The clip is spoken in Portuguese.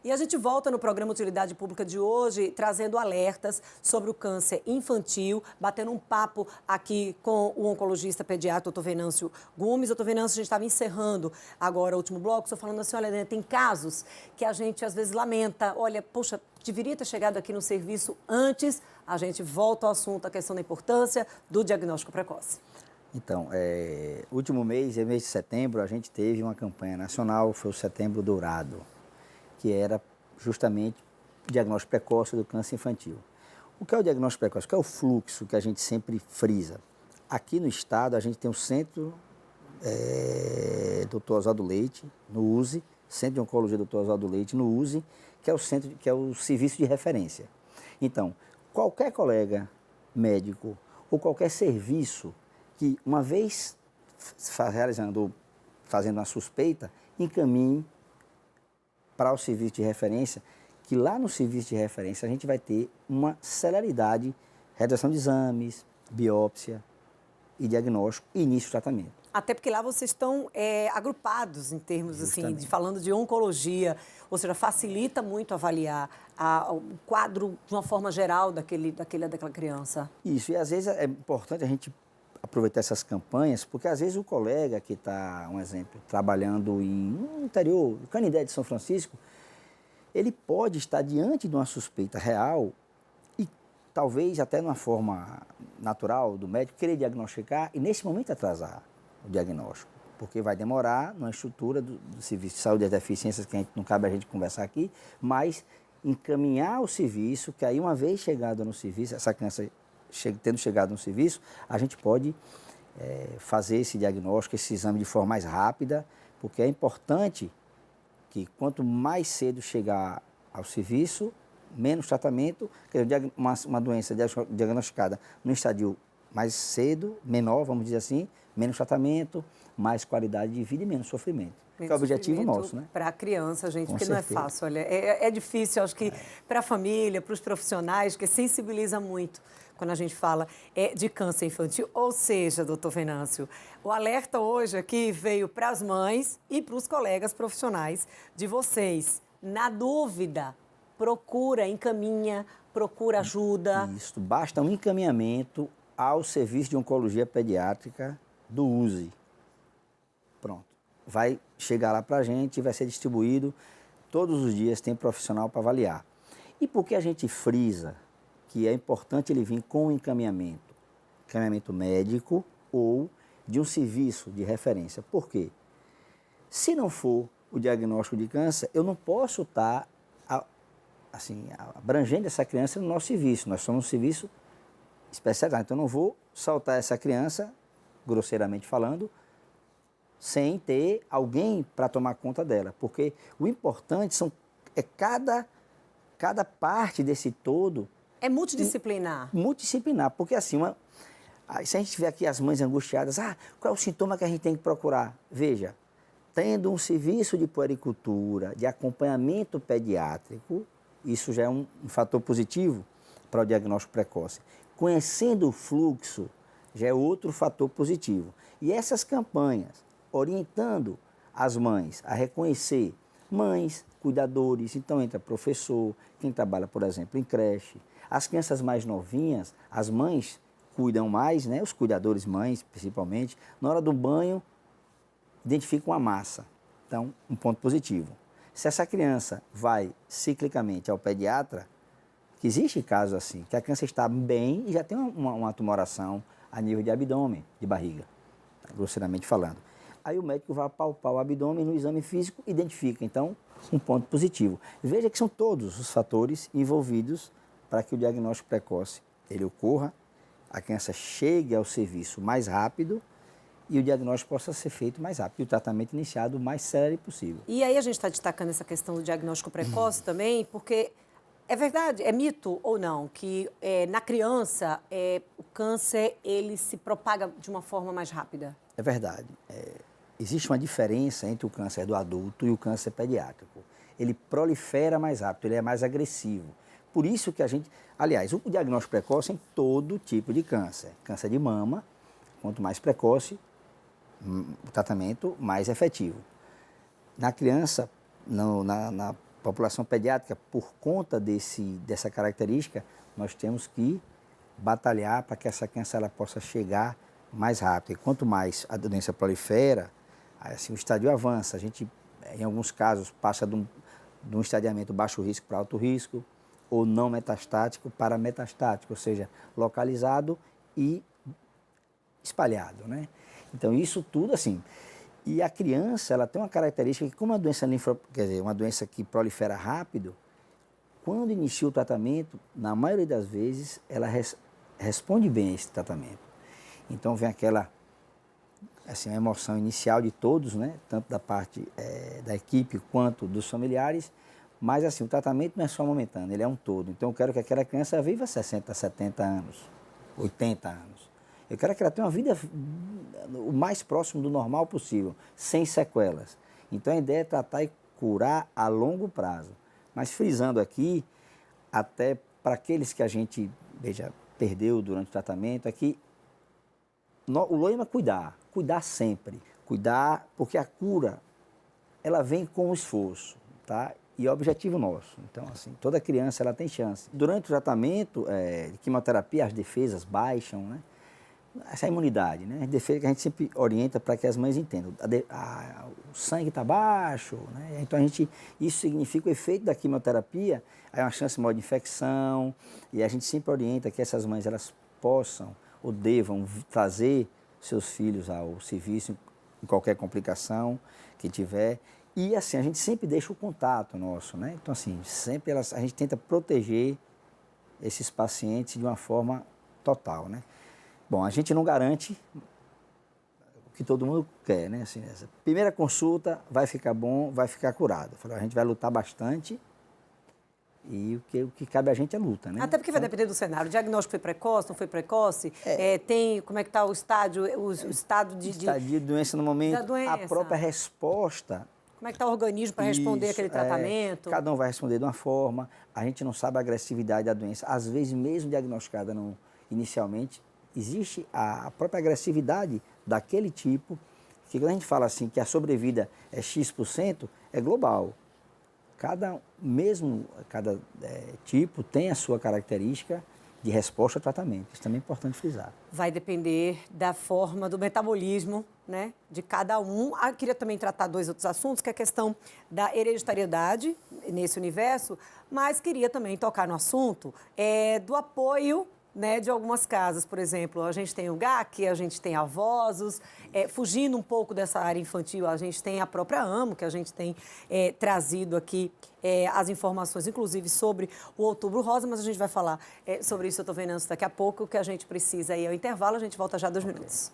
E a gente volta no programa Utilidade Pública de hoje, trazendo alertas sobre o câncer infantil, batendo um papo aqui com o oncologista pediatra, doutor Venâncio Gomes. Doutor Venâncio, a gente estava encerrando agora o último bloco, só falando assim, olha, né, tem casos que a gente às vezes lamenta, olha, poxa, deveria ter chegado aqui no serviço antes. A gente volta ao assunto, a questão da importância do diagnóstico precoce. Então, último mês de setembro, a gente teve uma campanha nacional, foi o Setembro Dourado, que era justamente o diagnóstico precoce do câncer infantil. O que é o diagnóstico precoce? O que é o fluxo que a gente sempre frisa? Aqui no estado, a gente tem o Centro Dr. Oswaldo Leite, no USE, Centro de Oncologia Dr. Oswaldo Leite, no USE, que é o serviço de referência. Então, qualquer colega médico ou qualquer serviço que, uma vez fazendo uma suspeita, encaminhe para o serviço de referência, que lá no serviço de referência a gente vai ter uma celeridade, realização de exames, biópsia e diagnóstico e início do tratamento. Até porque lá vocês estão agrupados em termos, assim, falando de oncologia, ou seja, facilita muito avaliar o quadro de uma forma geral daquela criança. Isso, e às vezes é importante a gente aproveitar essas campanhas, porque às vezes o colega que está, um exemplo, trabalhando no interior, no Canindé de São Francisco, ele pode estar diante de uma suspeita real e talvez até de uma forma natural do médico querer diagnosticar e nesse momento atrasar o diagnóstico, porque vai demorar numa estrutura do serviço de saúde, as deficiências que não cabe a gente conversar aqui, mas encaminhar o serviço, que aí uma vez chegada no serviço, essa criança tendo chegado no serviço, a gente pode fazer esse diagnóstico, esse exame de forma mais rápida, porque é importante que quanto mais cedo chegar ao serviço, menos tratamento, uma doença diagnosticada no estadio mais cedo, menor, vamos dizer assim, menos tratamento, mais qualidade de vida e menos sofrimento. Que é o objetivo nosso, né? Para a criança, gente, Com porque certeza. não é fácil, olha, é difícil, acho que para a família, para os profissionais, que sensibiliza muito quando a gente fala de câncer infantil. Ou seja, doutor Venâncio, o alerta hoje aqui veio para as mães e para os colegas profissionais de vocês. Na dúvida, procura, encaminha, procura ajuda. Isso, basta um encaminhamento ao Serviço de Oncologia Pediátrica do USE. Pronto. Vai chegar lá para a gente e vai ser distribuído. Todos os dias tem profissional para avaliar. E por que a gente frisa que é importante ele vir com encaminhamento médico ou de um serviço de referência? Por quê? Se não for o diagnóstico de câncer, eu não posso estar abrangendo essa criança no nosso serviço. Nós somos um serviço especializado. Então, eu não vou soltar essa criança, grosseiramente falando, sem ter alguém para tomar conta dela. Porque o importante é cada parte desse todo. É multidisciplinar. Multidisciplinar, porque assim, se a gente tiver aqui as mães angustiadas, qual é o sintoma que a gente tem que procurar? Veja, tendo um serviço de puericultura, de acompanhamento pediátrico, isso já é um fator positivo para o diagnóstico precoce. Conhecendo o fluxo, já é outro fator positivo. E essas campanhas, orientando as mães a reconhecer mães, cuidadores, então entra professor, quem trabalha, por exemplo, em creche. As crianças mais novinhas, as mães cuidam mais, né? Os cuidadores mães, principalmente, na hora do banho, identificam a massa. Então, um ponto positivo. Se essa criança vai ciclicamente ao pediatra, que existe casos assim, que a criança está bem e já tem uma tumoração a nível de abdômen, de barriga, grosseiramente falando. Aí o médico vai palpar o abdômen no exame físico e identifica, então, um ponto positivo. Veja que são todos os fatores envolvidos para que o diagnóstico precoce ele ocorra, a criança chegue ao serviço mais rápido e o diagnóstico possa ser feito mais rápido, e o tratamento iniciado o mais célere possível. E aí a gente está destacando essa questão do diagnóstico precoce também, porque é verdade, é mito ou não, que na criança o câncer ele se propaga de uma forma mais rápida? É verdade. Existe uma diferença entre o câncer do adulto e o câncer pediátrico. Ele prolifera mais rápido, ele é mais agressivo. Por isso que a gente... Aliás, o diagnóstico precoce é em todo tipo de câncer. Câncer de mama, quanto mais precoce, o tratamento mais efetivo. Na criança, na população pediátrica, por conta dessa característica, nós temos que batalhar para que essa criança ela possa chegar mais rápido. E quanto mais a doença prolifera, assim, o estádio avança. A gente, em alguns casos, passa de um estadiamento baixo risco para alto risco, ou não metastático para metastático, ou seja, localizado e espalhado, né? Então, isso tudo, assim... E a criança, ela tem uma característica que, como a doença quer dizer, uma doença que prolifera rápido, quando inicia o tratamento, na maioria das vezes, ela responde bem a esse tratamento. Então, vem aquela, assim, a emoção inicial de todos, né? Tanto da parte da equipe quanto dos familiares, mas, assim, o tratamento não é só momentâneo, ele é um todo. Então, eu quero que aquela criança viva 60, 70 anos, 80 anos. Eu quero que ela tenha uma vida o mais próximo do normal possível, sem sequelas. Então, a ideia é tratar e curar a longo prazo. Mas frisando aqui, até para aqueles que a gente, perdeu durante o tratamento, é que o lema é cuidar sempre. Cuidar, porque a cura, ela vem com o esforço, tá? E é o objetivo nosso. Então, assim, toda criança, ela tem chance. Durante o tratamento de quimioterapia, as defesas baixam, né? Essa imunidade, né? A defesa que a gente sempre orienta para que as mães entendam. O sangue está baixo, né? Então, isso significa o efeito da quimioterapia, aí uma chance maior de infecção, e a gente sempre orienta que essas mães elas possam ou devam trazer seus filhos ao serviço em qualquer complicação que tiver. E, assim, a gente sempre deixa o contato nosso, né? Então, assim, sempre a gente tenta proteger esses pacientes de uma forma total, né? Bom, a gente não garante o que todo mundo quer, né? Assim, essa primeira consulta vai ficar bom, vai ficar curado. A gente vai lutar bastante e o que cabe a gente é luta, né? Até porque vai depender do cenário. O diagnóstico foi precoce, não foi precoce? Como é que está o estádio, o estado de... Estadio de doença no momento, da doença. A própria resposta... Como é que está o organismo para responder aquele tratamento? Cada um vai responder de uma forma, a gente não sabe a agressividade da doença. Às vezes, mesmo diagnosticada inicialmente, existe a própria agressividade daquele tipo, que quando a gente fala assim que a sobrevida é X%, é global. Cada tipo tem a sua característica de resposta ao tratamento. Isso também é importante frisar. Vai depender da forma, do metabolismo, né, de cada um. Queria também tratar 2 outros assuntos, que é a questão da hereditariedade nesse universo, mas queria também tocar no assunto do apoio, né, de algumas casas. Por exemplo, a gente tem o GAC, a gente tem a Vosos, fugindo um pouco dessa área infantil, a gente tem a própria AMO, que a gente tem trazido aqui as informações, inclusive sobre o Outubro Rosa, mas a gente vai falar sobre isso, doutor Venâncio, daqui a pouco. O que a gente precisa aí é o intervalo, a gente volta já 2 minutos.